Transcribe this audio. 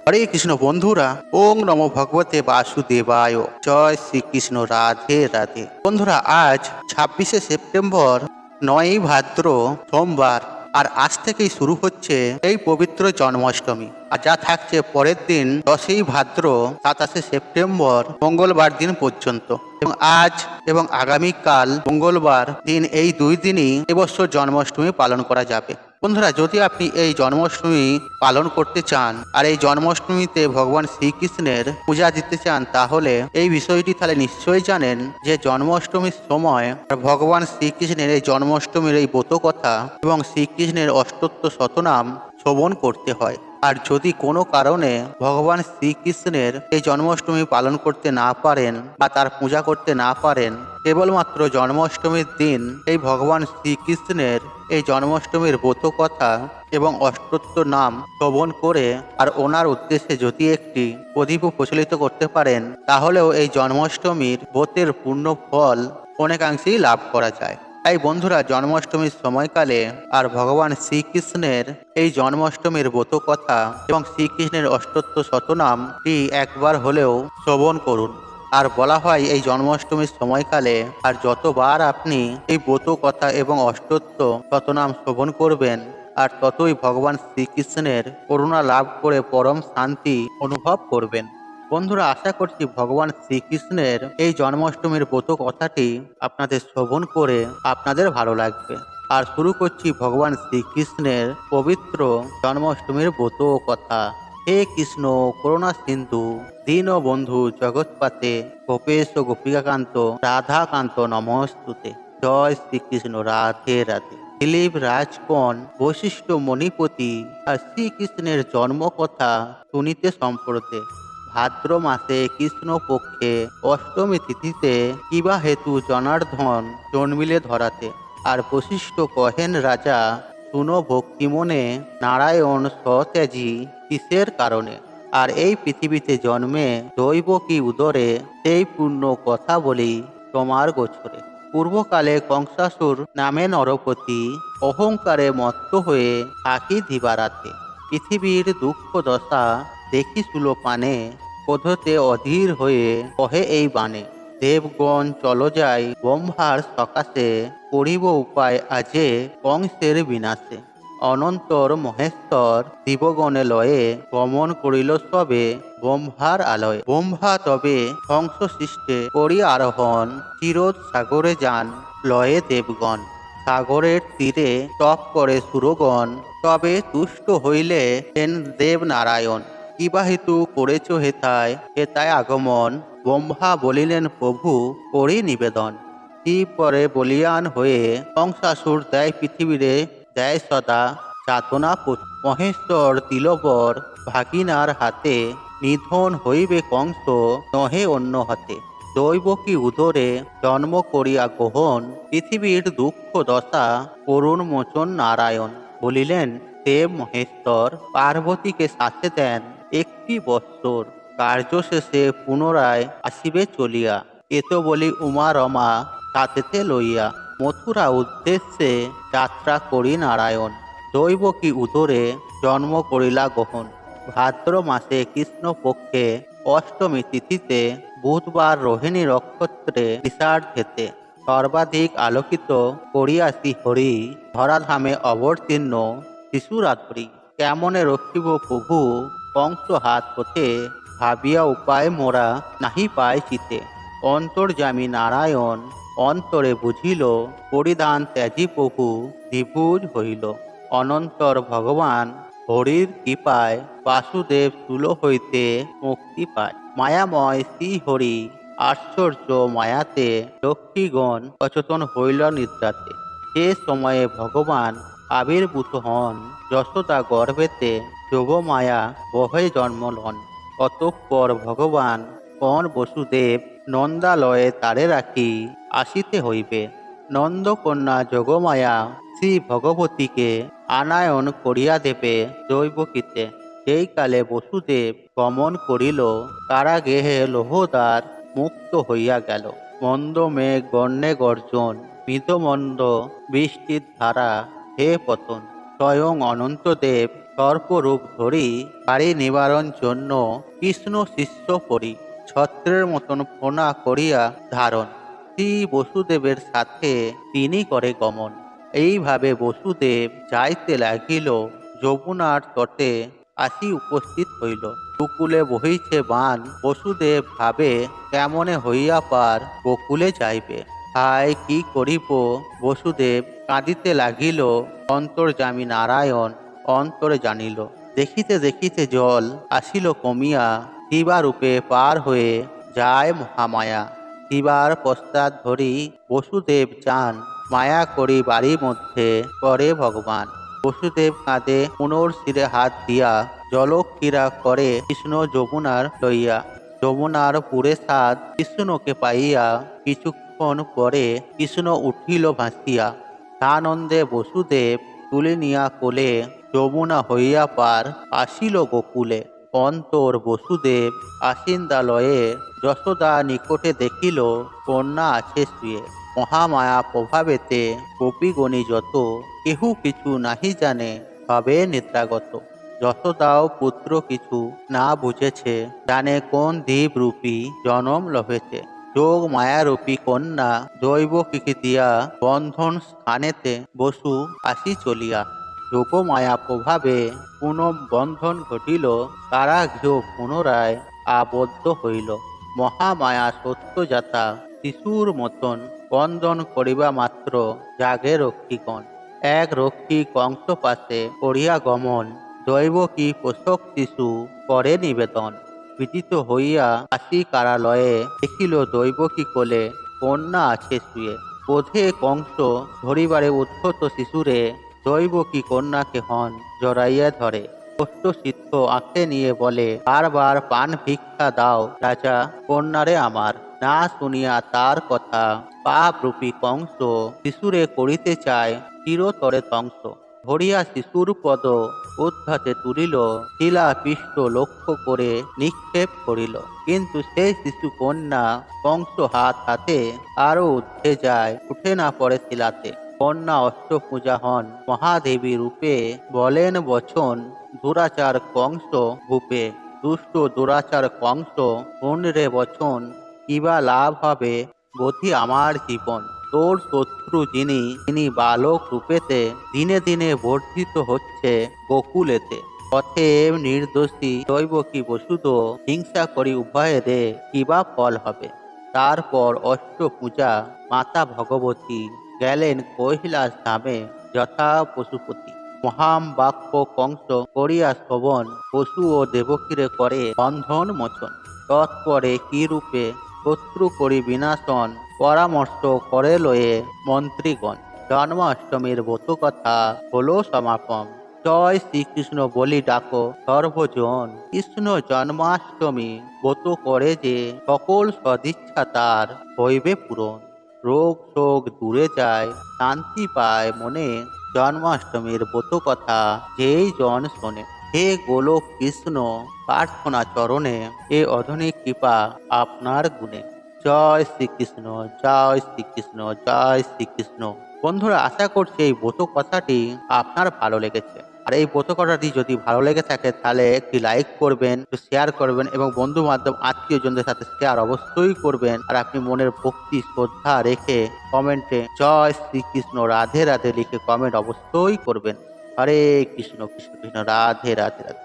হরে কৃষ্ণ বন্ধুরা, ওং নমো ভগবতে বাসুদেবায়। জয় শ্রীকৃষ্ণ, রাধে রাধে। বন্ধুরা, আজ 26শে সেপ্টেম্বর, 9ই ভাদ্র, সোমবার। আর আজ থেকেই শুরু হচ্ছে এই পবিত্র জন্মাষ্টমী, আর যা থাকছে পরের দিন 10ই ভাদ্র, 27শে সেপ্টেম্বর, মঙ্গলবার দিন পর্যন্ত। এবং আজ এবং আগামীকাল মঙ্গলবার দিন, এই দুই দিনই এবছর জন্মাষ্টমী পালন করা যাবে। বন্ধুরা, যদি আপনি এই জন্মাষ্টমী পালন করতে চান আর এই জন্মাষ্টমীতে ভগবান শ্রীকৃষ্ণের পূজা দিতে চান, তাহলে এই বিষয়টি তাহলে নিশ্চয়ই জানেন যে জন্মাষ্টমীর সময় ভগবান শ্রীকৃষ্ণের এই জন্মাষ্টমীর এই ব্রত কথা এবং শ্রীকৃষ্ণের অষ্টোত্তর শতনাম শ্রবণ করতে হয়। আর যদি কোনো কারণে ভগবান শ্রীকৃষ্ণের এই জন্মাষ্টমী পালন করতে না পারেন বা তার পূজা করতে না পারেন, কেবলমাত্র জন্মাষ্টমীর দিন এই ভগবান শ্রীকৃষ্ণের এই জন্মাষ্টমীর ব্রত কথা এবং অষ্টোত্তর নাম শ্রবণ করে আর ওনার উদ্দেশ্যে যদি একটি প্রদীপ প্রচলিত করতে পারেন, তাহলেও এই জন্মাষ্টমীর ব্রতের পূর্ণ ফল অনেকাংশেই লাভ করা যায়। তাই বন্ধুরা, জন্মাষ্টমীর সময়কালে আর ভগবান শ্রীকৃষ্ণের এই জন্মাষ্টমীর ব্রত কথা এবং শ্রীকৃষ্ণের অষ্টোত্তর শতনামটি একবার হলেও শ্রবণ করুন। আর বলা হয়, এই জন্মাষ্টমীর সময়কালে আর যতবার আপনি এই ব্রত কথা এবং অষ্টোত্তর শতনাম শ্রবণ করবেন, আর ততই ভগবান শ্রীকৃষ্ণের করুণা লাভ করে পরম শান্তি অনুভব করবেন। বন্ধুরা, আশা করছি ভগবান শ্রীকৃষ্ণের এই জন্মাষ্টমীর ব্রত কথাটি আপনাদের শ্রবণ করে আপনাদের ভালো লাগবে। আর শুরু করছি ভগবান শ্রীকৃষ্ণের পবিত্র জন্মাষ্টমীর ব্রত কথা। হে কৃষ্ণ করুণা সিন্ধু দীনবন্ধু জগৎপাতে গোপেশ গোপিকাকান্ত রাধাকান্ত নমস্তুতে। জয় শ্রীকৃষ্ণ, রাধে রাধে। দিলীপ রাজকন বৈশিষ্ট্য মণিপতি আর শ্রীকৃষ্ণের জন্মকথা শুনিতে সম্প্রতে ভাদ্র মাসে কৃষ্ণ পক্ষে অষ্টমী তিথিতে কিবা হেতু জনার্দন জন্মিলে ধরাতে। আর বৈশিষ্ট্য কহেন রাজা, শুনো ভক্তি মনে নারায়ণ সতেজি কিসের কারণে। আর এই পৃথিবীতে জন্মে দৈব কি উদরে, সেই পূর্ণ কথা বলি তোমার গোচরে। পূর্বকালে কংসাসুর নামে নরপতি অহংকারে মত্ত হয়ে থাকি দিবারাতে। পৃথিবীর দুঃখ দশা দেখি সুলোপানে, ক্রোধতে অধীর হয়ে কহে এই বাণে। দেবগণ চল যাই ব্রহ্মার সকাশে, করিব উপায় আজে কংসের বিনাশে। অনন্তর মহেশ্বর দিবগণে লয়ে, গমন করিল সবে ব্রহ্মার আলয়ে। ব্রহ্মা তবে হংস সৃষ্টে করি আরোহণ, চিরোদ সাগরে যান লয়ে দেবগণ। সাগরের তীরে তপ করে সুরগণ, তবে তুষ্ট হইলে হেন দেব নারায়ণ। কিবা হেতু করেছ হেথায় হেতায় আগমন, ব্রহ্মা বলিলেন প্রভু করি নিবেদন। কি পরে বলিয়ান হয়ে কংসাসুর দেয় পৃথিবীরে, দেয় সদা যাতনা মহেশ্বর দিলবর ভাগিনার হাতে, নিধন হইবে কংস নহে অন্য হাতে। দৈব কি উদরে জন্ম করিয়া গ্রহণ, পৃথিবীর দুঃখ দশা করুণ মোচন নারায়ণ। বলিলেন দেব মহেশ্বর পার্বতীকে সাথে দেন একটি বৎসর, কার্য শেষে পুনরায় আসিবে চলিয়া। এত বলি উমা রমা সাথেতে লইয়া, মথুরা উদ্দেশ্যে যাত্রা করি নারায়ণ। দৈব কি উদরে জন্ম করিলা গ্রহণ, ভাদ্র মাসে কৃষ্ণ পক্ষে অষ্টমী তিথিতে, বুধবার রোহিণী নক্ষত্রে নিষাঢ়েতে। সর্বাধিক আলোকিত করিয়াছি হরি, ধরাধামে অবতীর্ণ শিশুরাত্রি। কেমনে রক্ষিব প্রভু কংস হাত হতে, ভাবিয়া উপায় মোরা নাহি পায় চিতে। অন্তর্যামী নারায়ণ অন্তরে বুঝিল, পরিধান ত্যাজি প্রভু দ্বিভুজ হইল। অনন্তর ভগবান হরির কৃপায়, বাসুদেব স্থূল হইতে মুক্তি পায়। মায়াময় শ্রী হরি আশ্চর্য মায়াতে, লক্ষ্মীগণ সচেতন হইল নিদ্রাতে। সে সময়ে ভগবান আবির্ভূত হন, যশোদা গর্ভেতে যোগমায়া বহে জন্ম লন। অতঃপর ভগবান কন বসুদেব, নন্দালয়ে তারে রাখি আসিতে হইবে। নন্দকন্যা যোগমায়া শ্রী ভগবতীকে আনায়ন করিয়া দেবে দৈবকীতে। সেই কালে বসুদেব গমন করিল, কারাগৃহে লোহদ্বার মুক্ত হইয়া গেল। মন্দ মেঘ গণ্যে গর্জন, মৃদমন্দ বৃষ্টির ধারা হে পতন। স্বয়ং অনন্তদেব সর্পরূপ ধরি পারি নিবারণ জন্য কৃষ্ণ শিষ্য পরি ছত্রের মতন ফোনা করিয়া ধারণ। শ্রী বসুদেবের সাথে তিনি করে গমন। এইভাবে বসুদেব যাইতে লাগিল, যমুনার তটে আসি উপস্থিত হইল। গোকুলে বহিছে বান, বসুদেব ভাবে কেমনে হইয়া পার গোকুলে যাইবে। হায় কি করিব বসুদেব কাঁদিতে লাগিল, অন্তর্যামী নারায়ণ অন্তরে জানিল। দেখিতে দেখিতে জল আসিল কমিয়া, শিবারূপে পার হয়ে যায় মহামায়া। শিবার পশ্চাৎ ধরি বসুদেব যান, মায়া করি বাড়ির মধ্যে করে ভগবান। বসুদেব কাঁদে পুনর শিরে হাত দিয়া, জলক্রীড়া করে কৃষ্ণ যমুনার লইয়া। যমুনার পুরে সাদ কৃষ্ণকে পাইয়া, কিছুক্ষণ পরে কৃষ্ণ উঠিল ভাসিয়া। সানন্দে বসুদেব তুলে নিয়া কোলে, যমুনা হইয়া পার আসিল গোকুলে। অন্তর বসুদেব আসিন্দালয়ে, যশোদা নিকটে দেখিল কন্যা আছে শুয়ে। মহামায়া প্রভাবেতে গোপীগণী যত, কেহু কিছু নাহি জানে হবে নিদ্রাগত। যশোদাও পুত্র কিছু না বুঝেছে, জানে কোন দেবরূপী জনম লভেছে। যোগ মায়ারূপী কন্যা দৈব কিকি দিয়া, বন্ধন স্থানেতে বসু আসি চলিয়া। যোগ মায়া প্রভাবে পুনঃ বন্ধন ঘটিল, কারাগৃহ পুনরায় আবদ্ধ হইল। মহামায়া সত্যজাতা শিশুর মতন, বন্ধন করিবা মাত্র জাগে রক্ষীগণ। এক রক্ষী কংস পাশে করিয়া গমন, দৈবকী পোষক শিশু করে নিবেদন। বিদিত হইয়া আসি কারালয়ে, দেখিল দৈবকী কোলে কন্যা আছে শুয়ে। বোধে কংস ধরিবারে উদ্ধত শিশুরে, দৈবকী কন্যাকে হন জড়াইয়া ধরে। কষ্ট সিদ্ধ আঁকে নিয়ে বলে, বারবার পান ভিক্ষা দাও রাজা কন্যারে আমার। না শুনিয়া তার কথা, পাপরূপী কংস শিশুরে করিতে চায় চিরতরে ধ্বংস। ধরিয়া শিশুর পদ উদ্ধতে তুলিল, শিলা পিষ্ট লক্ষ্য করে নিক্ষেপ করিল। কিন্তু সেই শিশু কন্যা কংস হাত হাতে আরো ঊর্ধ্বে যায়, উঠে না পড়ে শিলাতে। কন্যা অষ্টপূজা হন মহাদেবী রূপে, বলেন বচন দুরাচার কংস ভূপে। দুষ্ট দুরাচার কংস শুনরে বচন, কিবা লাভ হবে বোধি আমার জীবন। তোর শত্রু যিনি, তিনি বালক রূপেতে, দিনে দিনে বর্ধিত হচ্ছে গোকুলেতে। অতএব নির্দোষী দৈবকী বসুদ, হিংসা করি উভয়েরে কিবা ফল হবে। তারপর অষ্টপূজা মাতা ভগবতী, গেলেন কৈলাস ধামে যথা পশুপতি। মহাম বাক্য কংস করিয়া শ্রবণ, পশু ও দেবকীরে করে বন্ধন মোচন। তৎপরে কি রূপে শত্রু করি বিনাশন, পরামর্শ করে লয়ে মন্ত্রীগণ। জন্মাষ্টমীর ব্রত কথা হলো সমাপন, জয় শ্রীকৃষ্ণ বলি ডাকো সর্বজন। কৃষ্ণ জন্মাষ্টমী ব্রত করে যে, সকল সদিচ্ছা তার হইবে পূরণ। রোগ শোক দূরে যায়, শান্তি পায় মনে, জন্মাষ্টমীর ব্রত কথা যেই জন শোনে। হে গোলক কৃষ্ণ প্রার্থনা চরণে, এ অধনিক কৃপা আপনার গুণে। জয় শ্রীকৃষ্ণ, জয় শ্রীকৃষ্ণ, জয় শ্রীকৃষ্ণ। বন্ধুরা, আশা করছি এই ব্রত কথাটি আপনার ভালো লেগেছে। আর এই ব্রত কথাটি যদি ভালো লেগে থাকে তাহলে একটি লাইক করবেন, শেয়ার করবেন এবং বন্ধু বান্ধব আত্মীয়জনদের সাথে শেয়ার অবশ্যই করবেন। আর আপনি মনের ভক্তি শ্রদ্ধা রেখে কমেন্টে জয় শ্রীকৃষ্ণ রাধে রাধে লিখে কমেন্ট অবশ্যই করবেন। হরে কৃষ্ণ কৃষ্ণ কৃষ্ণ রাধে রাধে রাধে।